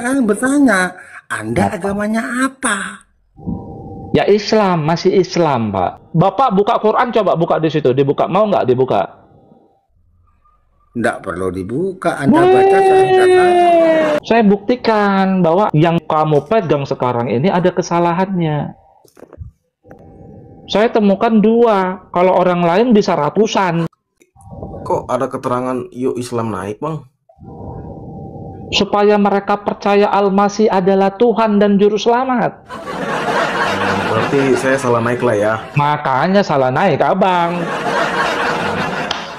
sekarang bertanya, Anda Apa? agamanya apa? Ya Islam, masih Islam, Pak. Bapak buka Quran, coba buka di situ, dibuka. Mau nggak dibuka? Nggak perlu dibuka, Anda baca saya nggak tahu. Saya buktikan bahwa yang kamu pegang sekarang ini ada kesalahannya. Saya temukan 2, kalau orang lain bisa ratusan. Kok ada keterangan yuk Islam naik, Bang? Supaya mereka percaya Al-Masih adalah Tuhan dan Juru Selamat. Berarti saya salah naik lah ya. Makanya salah naik, Abang.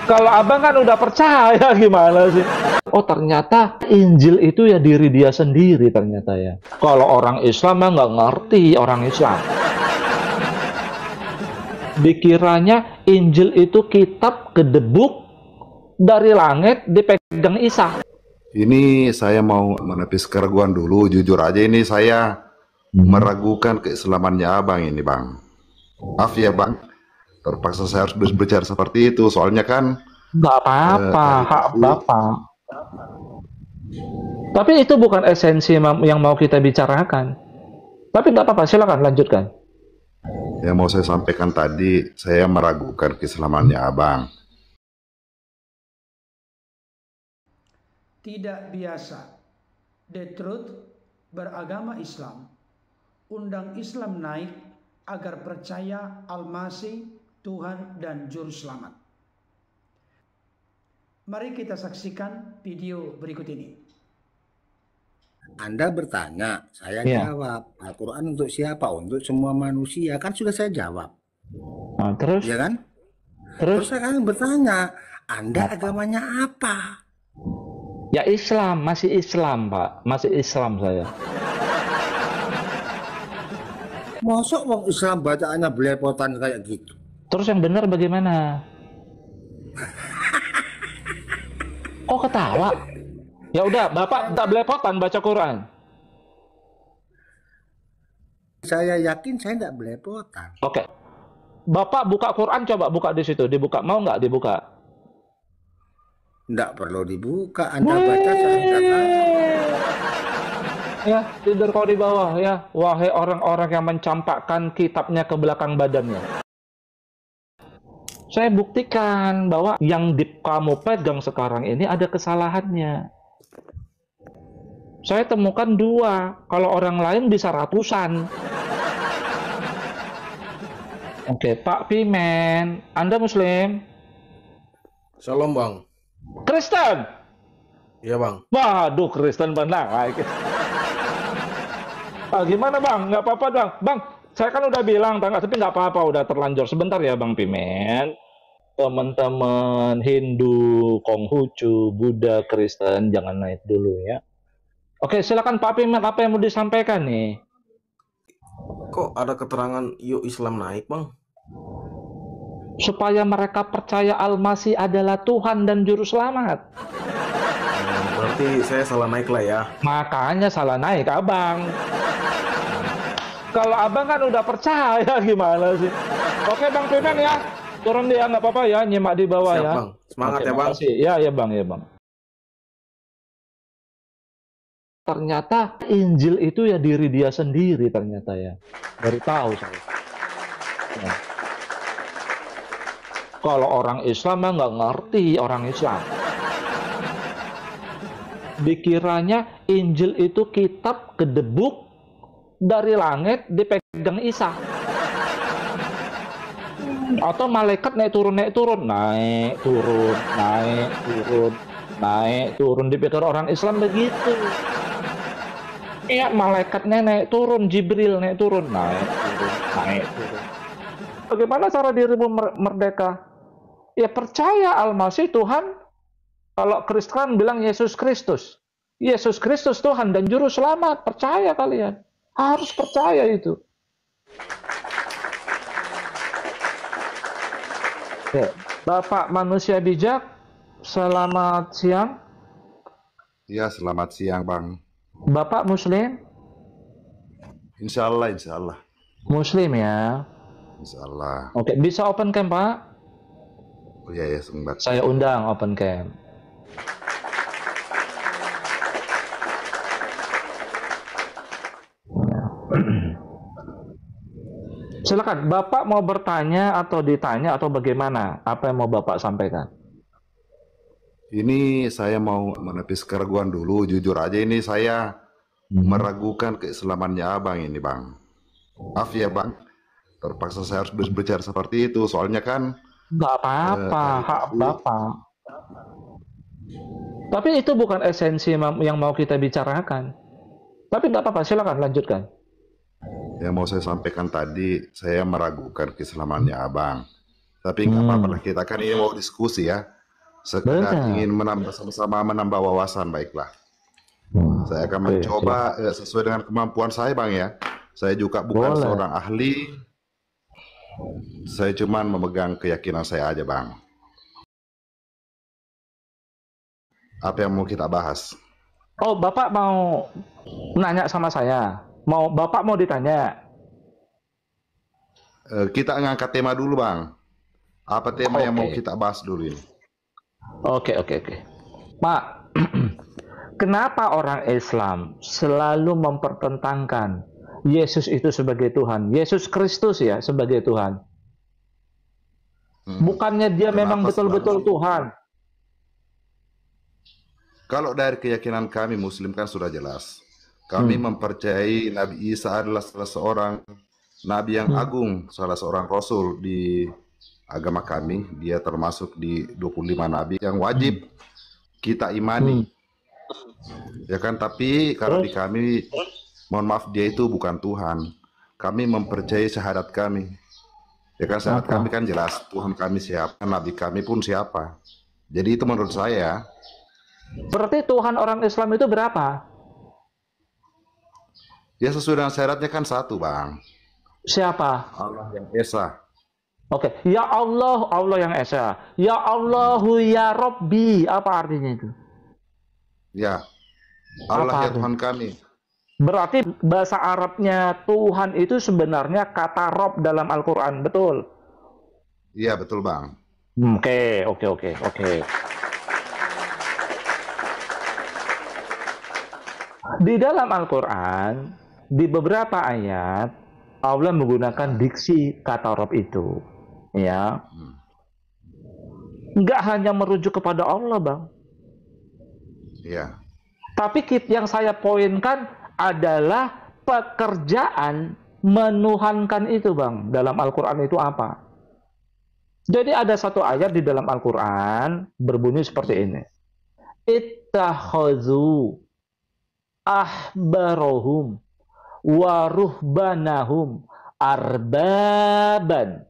Kalau Abang kan udah percaya, gimana sih? Oh, ternyata Injil itu ya diri dia sendiri ternyata ya. Kalau orang Islam mah nggak ngerti orang Islam. Dikiranya Injil itu kitab kedebuk dari langit dipegang Isa. Ini saya mau menepis keraguan dulu, jujur aja ini saya meragukan keislamannya Abang ini, Bang. Maaf ya, Bang. Terpaksa saya harus berbicara seperti itu, soalnya kan Nggak apa-apa, hak Bapak. Tapi itu bukan esensi yang mau kita bicarakan. Tapi nggak apa-apa, silakan lanjutkan. yang mau saya sampaikan tadi, saya meragukan keislamannya Abang. Tidak biasa. The Truth beragama Islam. Undang Islam naik agar percaya Al-Masih, Tuhan dan Juru Selamat. Mari kita saksikan video berikut ini. Anda bertanya, saya Iya. jawab. Al-Quran untuk siapa? Untuk semua manusia. Kan sudah saya jawab. Nah, terus? Ya kan? Terus? Terus sekarang bertanya, Anda agamanya apa? Ya Islam, masih Islam, Pak. Masih Islam saya. Mosok wong Islam bacaannya belepotan kayak gitu? Terus yang benar bagaimana? Kok ketawa? Ya udah, Bapak tak belepotan baca Quran. Saya yakin saya tidak belepotan. Oke. Bapak buka Quran, coba buka di situ, dibuka. Mau nggak dibuka? Nggak perlu dibuka, Anda baca saya nggak tahu. Ya, tidur kau di bawah ya. Wahai orang-orang yang mencampakkan kitabnya ke belakang badannya. Saya buktikan bahwa yang kamu pegang sekarang ini ada kesalahannya. Saya temukan 2, kalau orang lain bisa ratusan. Oke, Pak Pimen, Anda Muslim? Shalom, Bang. Kristen? Iya, Bang. Waduh, Kristen benar. Gimana Bang? Nggak apa-apa Bang. Bang, saya kan udah bilang, tapi nggak apa-apa, udah terlanjur. Sebentar ya Bang Pimen. Teman-teman Hindu, Konghucu, Buddha, Kristen, jangan naik dulu ya. Oke, silakan Pak Pimen, apa yang mau disampaikan nih? Kok ada keterangan yuk Islam naik, Bang? Supaya mereka percaya Al-Masih adalah Tuhan dan Juru Selamat. Berarti saya salah naik lah ya. Makanya salah naik, Abang. Kalau Abang kan udah percaya, gimana sih? Oke, Bang Pimen ya. Turun dia, nggak apa-apa ya, nyimak di bawah. Siap, ya. Bang. Semangat Oke, ya, Bang. makasih. Ya Bang, ya Bang. Ternyata Injil itu ya diri dia sendiri ternyata ya. Baru tahu saya. Ya. Kalau orang Islam mah nggak ngerti orang Islam. Dikiranya Injil itu kitab kedebuk dari langit dipegang Isa. Atau malaikat naik turun, naik turun, naik turun, naik turun, naik turun, dipikir orang Islam begitu. Iya, malaikatnya naik turun, Jibril naik turun, naik turun, naik turun. Bagaimana cara dirimu merdeka? Ya percaya Al-Masih Tuhan. Kalau Kristen bilang Yesus Kristus. Yesus Kristus Tuhan dan Juru Selamat. Percaya kalian. Harus percaya itu. Ya, Bapak manusia bijak, selamat siang. Ya, selamat siang Bang. Bapak Muslim? Insya Allah, insya Allah. Muslim ya. Insya Allah. Oke, bisa open cam Pak? Oh iya ya, sebentar. Saya undang open cam. Silakan, Bapak mau bertanya atau ditanya atau bagaimana? Apa yang mau Bapak sampaikan? Ini saya mau menepis keraguan dulu, jujur aja ini saya meragukan keislamannya abang ini bang. Maaf ya bang, terpaksa saya harus berbicara seperti itu, soalnya kan Nggak apa-apa, tadi hak itu Bapak. Tapi itu bukan esensi yang mau kita bicarakan. Tapi nggak apa-apa, silakan lanjutkan. yang mau saya sampaikan tadi, saya meragukan keislamannya abang. Tapi nggak apa-apa lah, kita kan ini mau diskusi ya. Sekedar Benar. ingin menambah sama-sama menambah wawasan, baiklah. Saya akan Oke, mencoba sesuai dengan kemampuan saya bang ya. Saya juga bukan Boleh. seorang ahli, saya cuman memegang keyakinan saya aja bang. Apa yang mau kita bahas? Oh, Bapak mau nanya sama saya? Bapak mau ditanya? Kita ngangkat tema dulu bang. Apa tema yang mau Oke. kita bahas dulu ini? Oke. Pak, kenapa orang Islam selalu mempertentangkan Yesus itu sebagai Tuhan? Yesus Kristus ya sebagai Tuhan. Bukannya dia memang Kenapa betul-betul selalu? Tuhan. Kalau dari keyakinan kami Muslim kan sudah jelas. Kami mempercayai Nabi Isa adalah salah seorang Nabi yang agung, salah seorang Rasul di agama kami. Dia termasuk di 25 Nabi yang wajib kita imani. Ya kan, tapi kalau di kami, mohon maaf, dia itu bukan Tuhan. Kami mempercayai syahadat kami. Ya kan, syahadat kami kan jelas, Tuhan kami siapa, Nabi kami pun siapa. Jadi itu menurut saya. Berarti Tuhan orang Islam itu berapa? Ya sesuai dengan syaratnya kan satu bang, Siapa? Allah yang Esa. Oke, ya Allah, Allah yang Esa. Ya Allahu ya Rabbi, apa artinya itu? Ya, Allah Apa ya artinya? Tuhan kami. Berarti bahasa Arabnya Tuhan itu sebenarnya kata Rob dalam Al-Quran, betul? Iya betul bang. Oke. Di dalam Al-Quran, di beberapa ayat, Allah menggunakan diksi kata Rob itu. Ya, nggak hanya merujuk kepada Allah, Bang. Iya. Tapi yang saya poinkan adalah pekerjaan menuhankan itu, Bang. Dalam Al-Quran itu apa? Jadi ada satu ayat di dalam Al-Quran berbunyi seperti ini. Ittakhadhu ahbarahum wa ruhbanahum arbaban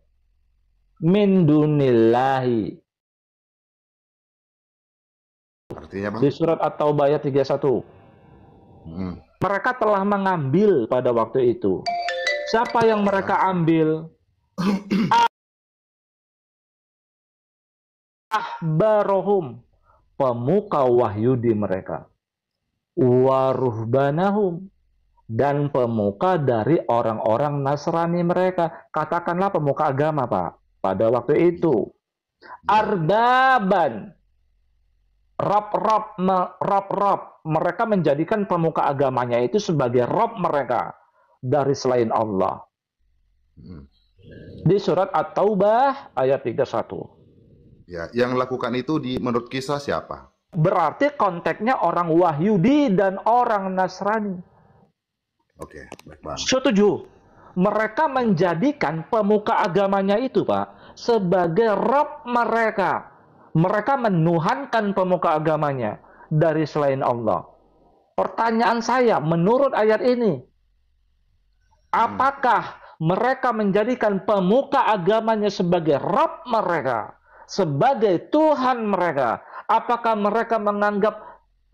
min dunillahi. Artinya bang? Di surat At-Taubah ayat 31. Mereka telah mengambil pada waktu itu. Siapa yang mereka ambil? Ahbarohum, pemuka wahyudi mereka. Waruhbanahum, dan pemuka dari orang-orang Nasrani mereka. Katakanlah pemuka agama, Pak, pada waktu itu. Arbaban, Rob. Mereka menjadikan pemuka agamanya itu sebagai Rob mereka dari selain Allah. Di surat At-Taubah ayat 31. Ya, yang lakukan itu menurut kisah siapa? Berarti konteksnya orang Wahyudi dan orang Nasrani. Oke, baik bang. Setuju. Mereka menjadikan pemuka agamanya itu, Pak, sebagai Rob mereka. Mereka menuhankan pemuka agamanya dari selain Allah. Pertanyaan saya, menurut ayat ini, apakah mereka menjadikan pemuka agamanya sebagai Rob mereka, sebagai Tuhan mereka? Apakah mereka menganggap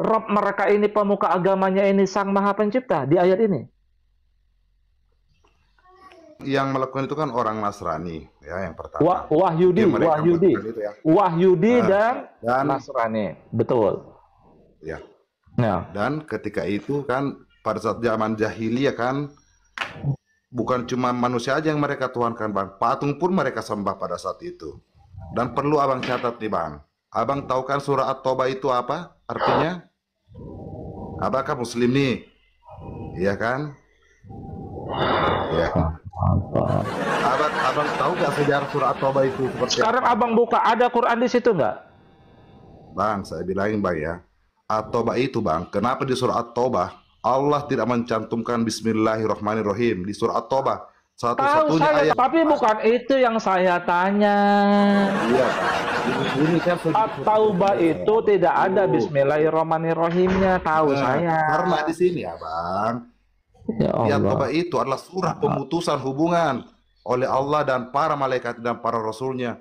Rob mereka ini, pemuka agamanya ini, Sang Maha Pencipta di ayat ini? Yang melakukan itu kan orang Nasrani, ya yang pertama. Wahyudi, Jadi mereka Wahyudi, melakukan itu ya. Wahyudi dan dan- Nasrani, betul. Ya. Nah, Dan ketika itu kan pada saat zaman jahiliyah kan bukan cuma manusia aja yang mereka tuhankan bang, patung pun mereka sembah pada saat itu. Dan perlu abang catat nih bang, abang tahu kan surah At-Taubah itu apa artinya? Abang kan Muslim nih, iya kan? Ya. Abang tahu nggak sejarah surat At-Taubah itu seperti Sekarang apa? abang buka, ada Quran di situ nggak? Bang, saya bilangin bang ya. At-Taubah itu bang, kenapa di surah At-Taubah Allah tidak mencantumkan Bismillahirrahmanirrahim di surah At-Taubah? Tahu Satu-satunya saya, ayat. tapi bukan itu yang saya tanya. Iya bang. Ini kan At-Taubah itu tidak ada Bismillahirrahmanirrahimnya, tahu saya. Karena di sini ya bang, Ya di Allah. At-Taubah itu adalah surah pemutusan hubungan oleh Allah dan para malaikat dan para rasulnya.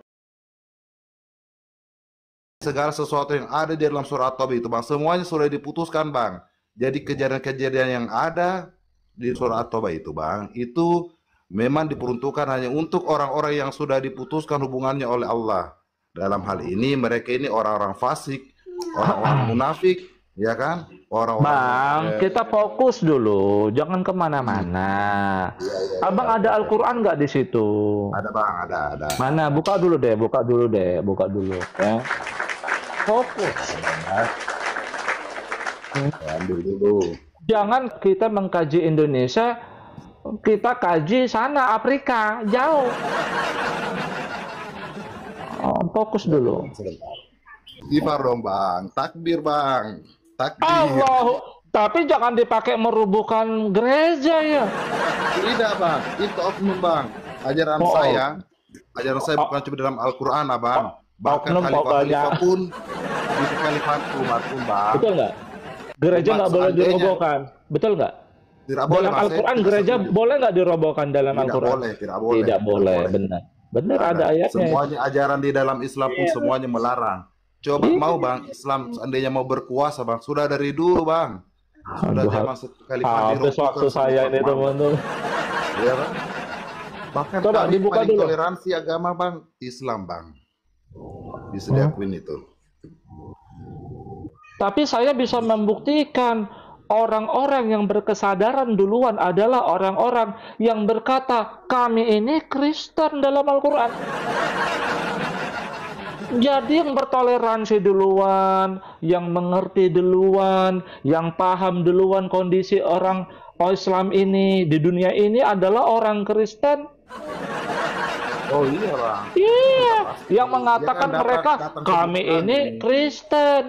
Segala sesuatu yang ada di dalam surah At-Taubah itu bang, semuanya sudah diputuskan bang. Jadi kejadian-kejadian yang ada di surah At-Taubah itu bang, itu memang diperuntukkan hanya untuk orang-orang yang sudah diputuskan hubungannya oleh Allah. Dalam hal ini mereka ini orang-orang fasik, orang-orang munafik, ya kan? Orang-orang Bang, kita fokus dulu, jangan kemana-mana. Abang ada Al-Quran nggak di situ? ada bang, ada. Mana? Buka dulu deh, buka dulu. Ya. Fokus. Ambil dulu. Jangan kita mengkaji Indonesia, kita kaji sana Afrika, jauh. Oh, fokus dulu. Istighfar dong bang, takbir bang, takbir. Allah, tapi jangan dipakai merubuhkan gereja ya. Tidak bang, itu oknum bang. Ajaran Oh. saya bukan cuma dalam Al-Quran abang. Bahkan Oknum khalifah-khalifah pokoknya. pun di kekhalifahan umat pun bang. Betul nggak? Gereja nggak boleh Seandainya- dirobohkan, betul nggak? Tidak boleh Dalam Bang. Saya Al-Quran tidak gereja setuju. boleh nggak dirobohkan dalam Tidak Al-Quran? boleh, tidak boleh. Tidak boleh, benar. Benar ada ayatnya. Semuanya ajaran di dalam Islam pun semuanya melarang. Coba mau bang, Islam seandainya mau berkuasa bang, sudah dari dulu bang. Sudah Aduh, zaman khalifah habis waktu saya ini teman-teman. Iya bang. Bahkan Coba kami dibuka paling dulu. toleransi agama bang, Islam bang. Bisa diakuin itu. Tapi saya bisa membuktikan orang-orang yang berkesadaran duluan adalah orang-orang yang berkata, kami ini Kristen dalam Al-Quran. Jadi yang bertoleransi duluan, yang mengerti duluan, yang paham duluan kondisi orang Islam ini di dunia ini adalah orang Kristen. Oh iya bang. Iya, yang mengatakan Dia kan mereka datang ke kami Quran ini ini. Kristen.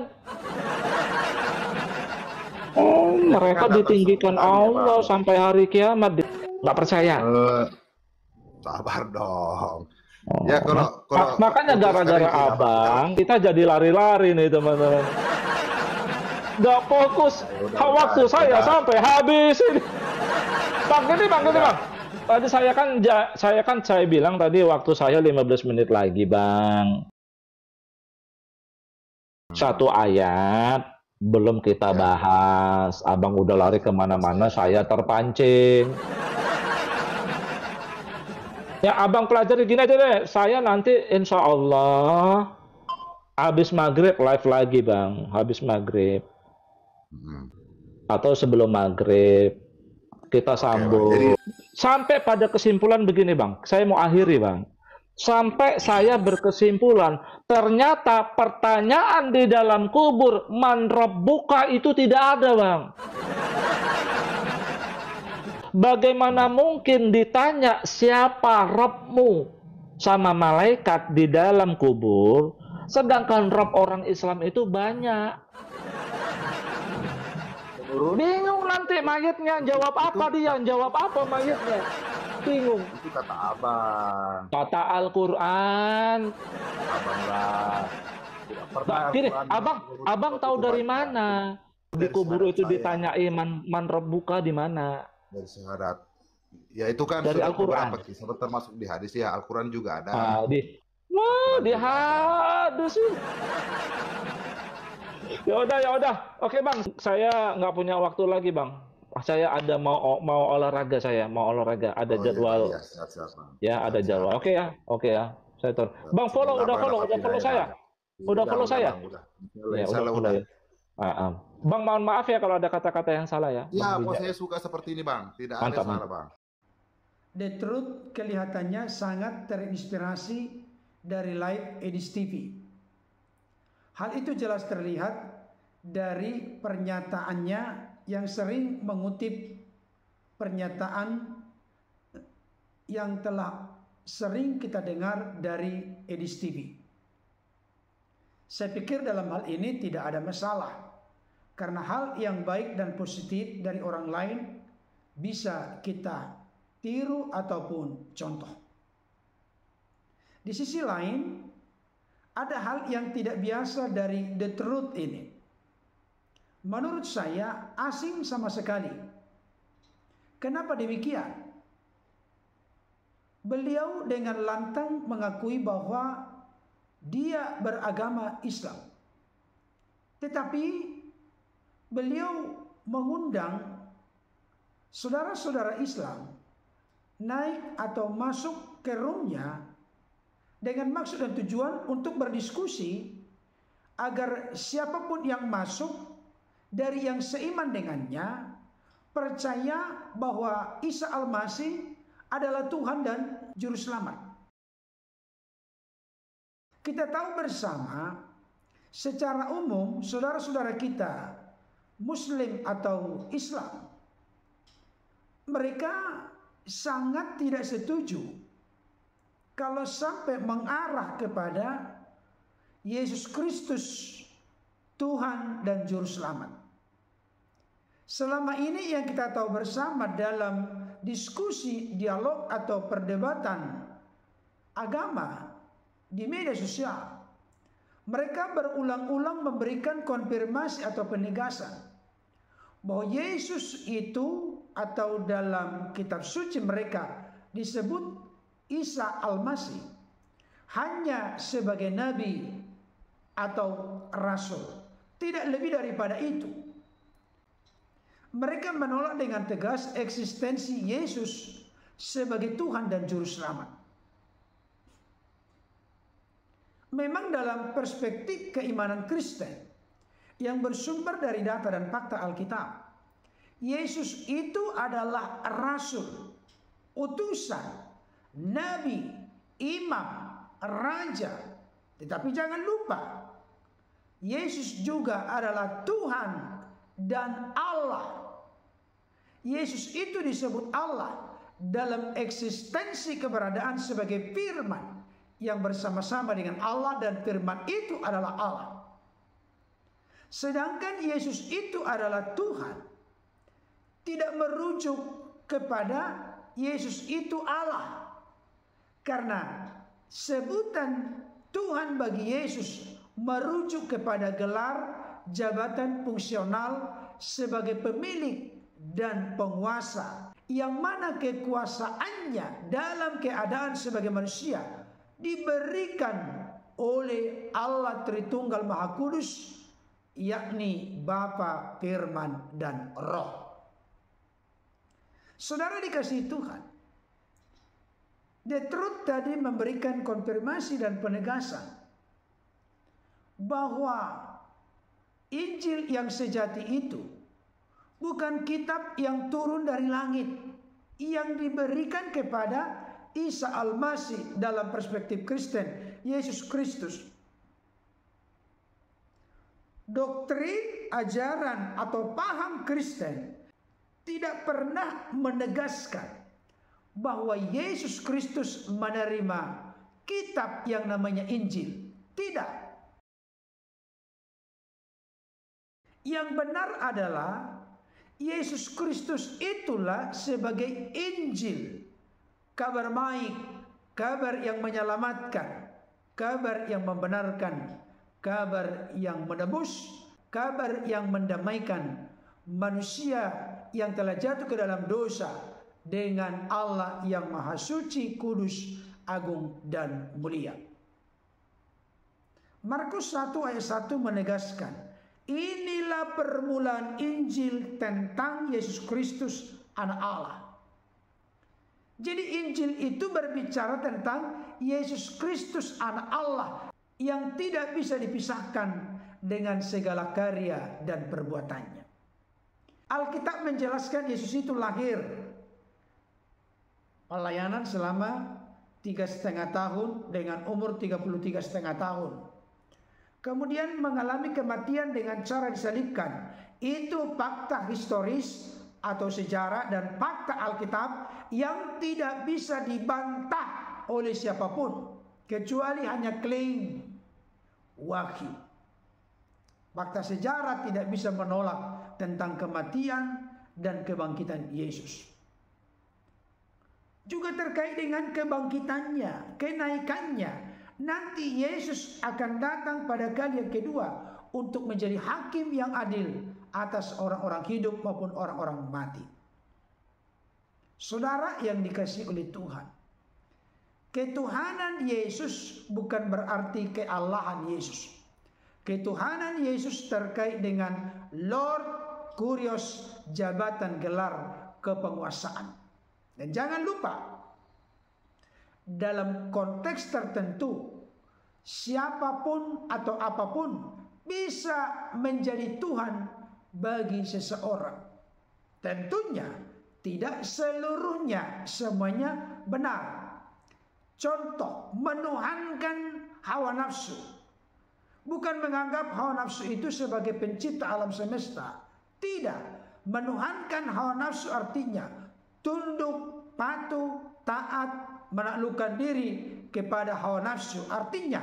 Oh, mereka kan datang ditinggikan ke Quran ya, Allah Bang. sampai hari kiamat. Nggak percaya. Sabar dong. Oh, Ya kalau makanya untuk gara-gara sekarang ini, abang, kita jadi lari-lari nih teman-teman. Nggak fokus. udah, Waktu udah, saya udah. sampai habis ini. Bang, gini bang. Tadi saya bilang tadi waktu saya 15 menit lagi bang. Satu ayat belum kita bahas. Abang udah lari kemana-mana, saya terpancing. Ya abang pelajari gini aja deh. Saya nanti insya Allah habis maghrib live lagi bang. Habis maghrib atau sebelum maghrib kita sambung. Bang. Sampai pada kesimpulan begini bang. Saya mau akhiri bang. Sampai saya berkesimpulan ternyata pertanyaan di dalam kubur man rabbuka itu tidak ada bang. Bagaimana mungkin ditanya siapa Rabbmu sama malaikat di dalam kubur, sedangkan Rabb orang Islam itu banyak. Bingung nanti mayatnya jawab apa dia, jawab apa mayatnya. Bingung. Itu kata abang. Kata Al-Quran. Abang lah. Tidak pernah. Gini, Al-Quran abang tahu dari mana? Di kubur itu ditanyai man rabbuka di mana? Dari syahadat. Ya itu kan Dari sudah Al-Quran. beberapa kisah termasuk di hadis ya. Al-Quran juga ada. Di hadis. Ya udah. Oke bang, saya nggak punya waktu lagi bang. Saya ada mau olahraga mau olahraga. Ada Oh, jadwal. Iya, siap, Bang. Ya ada jadwal. Oke ya. Saya tahu. Bang udah follow saya. Udah follow saya. Bang, udah. Ya, Salah udah. udah. Ya. Bang mohon maaf ya kalau ada kata-kata yang salah ya. Ya, Bang kok Bija. saya suka seperti ini, Bang. Tidak Mantap, ada salah, Bang. The Truth kelihatannya sangat terinspirasi dari live Edis TV. Hal itu jelas terlihat dari pernyataannya yang sering mengutip pernyataan yang telah sering kita dengar dari Edis TV. Saya pikir dalam hal ini tidak ada masalah, karena hal yang baik dan positif dari orang lain bisa kita tiru ataupun contoh. Di sisi lain, ada hal yang tidak biasa dari The Truth ini. Menurut saya asing sama sekali. Kenapa demikian? Beliau dengan lantang mengakui bahwa dia beragama Islam. Tetapi beliau mengundang saudara-saudara Islam naik atau masuk ke roomnya dengan maksud dan tujuan untuk berdiskusi agar siapapun yang masuk dari yang seiman dengannya percaya bahwa Isa Al-Masih adalah Tuhan dan Juru Selamat. Kita tahu bersama secara umum saudara-saudara kita Muslim atau Islam, mereka sangat tidak setuju kalau sampai mengarah kepada Yesus Kristus Tuhan dan Juru Selamat. Selama ini yang kita tahu bersama dalam diskusi, dialog atau perdebatan agama di media sosial, mereka berulang-ulang memberikan konfirmasi atau penegasan bahwa Yesus itu atau dalam kitab suci mereka disebut Isa Al-Masih hanya sebagai nabi atau rasul, tidak lebih daripada itu. Mereka menolak dengan tegas eksistensi Yesus sebagai Tuhan dan Juru Selamat. Memang dalam perspektif keimanan Kristen yang bersumber dari data dan fakta Alkitab, Yesus itu adalah rasul, utusan, nabi, imam, raja. Tetapi jangan lupa, Yesus juga adalah Tuhan dan Allah. Yesus itu disebut Allah dalam eksistensi keberadaan sebagai firman yang bersama-sama dengan Allah, dan firman itu adalah Allah. Sedangkan Yesus itu adalah Tuhan, tidak merujuk kepada Yesus itu Allah, karena sebutan Tuhan bagi Yesus merujuk kepada gelar jabatan fungsional sebagai pemilik dan penguasa, yang mana kekuasaannya dalam keadaan sebagai manusia diberikan oleh Allah Tritunggal Maha Kudus, yakni Bapa, Firman, dan Roh. Saudara dikasihi Tuhan, The Truth tadi memberikan konfirmasi dan penegasan bahwa Injil yang sejati itu bukan kitab yang turun dari langit, yang diberikan kepada Isa Al-Masih dalam perspektif Kristen, Yesus Kristus. Doktrin, ajaran atau paham Kristen tidak pernah menegaskan bahwa Yesus Kristus menerima kitab yang namanya Injil. Tidak. Yang benar adalah Yesus Kristus itulah sebagai Injil, kabar baik, kabar yang menyelamatkan, kabar yang membenarkan, kabar yang menebus, kabar yang mendamaikan manusia yang telah jatuh ke dalam dosa dengan Allah yang Maha Suci, Kudus, Agung, dan Mulia. Markus 1 ayat 1 menegaskan, inilah permulaan Injil tentang Yesus Kristus, Anak Allah. Jadi Injil itu berbicara tentang Yesus Kristus, Anak Allah, yang tidak bisa dipisahkan dengan segala karya dan perbuatannya. Alkitab menjelaskan Yesus itu lahir, pelayanan selama 3,5 tahun dengan umur 33,5 tahun. Kemudian mengalami kematian dengan cara disalibkan. Itu fakta historis atau sejarah dan fakta Alkitab yang tidak bisa dibantah oleh siapapun kecuali hanya klaim wahyu. Fakta sejarah tidak bisa menolak tentang kematian dan kebangkitan Yesus. Juga terkait dengan kebangkitannya, kenaikannya. Nanti Yesus akan datang pada kali yang kedua untuk menjadi hakim yang adil atas orang-orang hidup maupun orang-orang mati. Saudara yang dikasihi oleh Tuhan, ketuhanan Yesus bukan berarti keallahan Yesus. Ketuhanan Yesus terkait dengan Lord, Kurios, jabatan gelar kepenguasaan. Dan jangan lupa, dalam konteks tertentu, siapapun atau apapun bisa menjadi Tuhan bagi seseorang. Tentunya tidak seluruhnya semuanya benar. Contoh, menuhankan hawa nafsu. Bukan menganggap hawa nafsu itu sebagai pencipta alam semesta. Tidak. Menuhankan hawa nafsu artinya tunduk, patuh, taat, menaklukkan diri kepada hawa nafsu. Artinya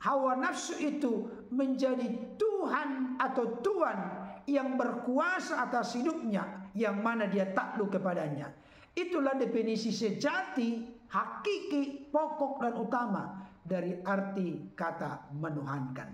hawa nafsu itu menjadi Tuhan atau Tuan yang berkuasa atas hidupnya, yang mana dia takluk kepadanya. Itulah definisi sejati, hakiki, pokok dan utama dari arti kata menuhankan.